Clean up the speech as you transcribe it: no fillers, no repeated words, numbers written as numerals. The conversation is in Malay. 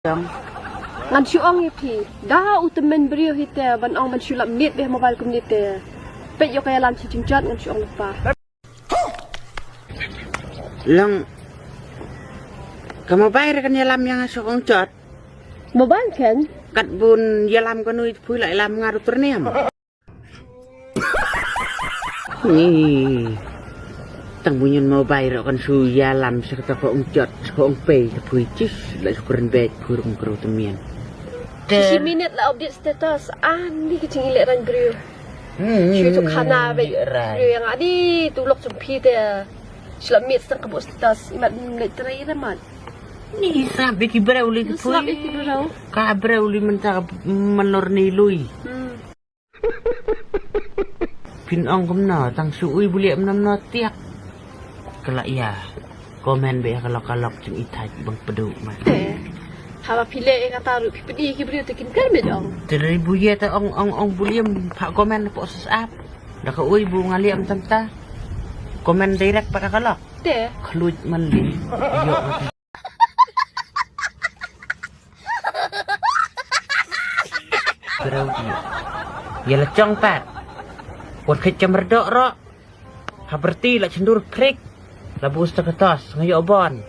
Dong. Ngan syuong ya pi, dah utamen beriu hite, ban ong man syulap mit beh mobile community. Pet yo kaya lam si cingcat ngan syuong lupa. Lang kamu bayar kan yalam yang asok ong cot. Mobile kan? Kat bun yalam kanui pui lại lam ngaru terniam. Nih. Tang bunyin mau bayar kan su yalam sekata ko ong cot, ko ong pay pui cis lại syukuran bet kurung kru temian. Si minute lah update status. Ni kecing ilek ran beriu. Syuk tu kana beh beriu yang adi tu lok jumpi dia. Syulap mit sang kabut status. Imat lek terai ramat. Ni sampai kibra uli pui. Selap iki berau. Kabra uli mentak menor nilui. Pin ong kumna tang suui buli amna tiak. Kelak ya. Komen be kalau cing itai bang pedu mah. Hawa pilih yang kata ru pipedi ki beriu tekin kan beh dong. Teribu ya ta ong buliam pak komen po sesap. Dah ka ui bu ngaliam tanta. Komen direct pada kalak. Teh. Keluj mali. Yo. Berau dia. Ya lecong pat. Buat kecam merdok rok. Ha berti lah cendur krik. Labu ustaz ketas ngayo obon.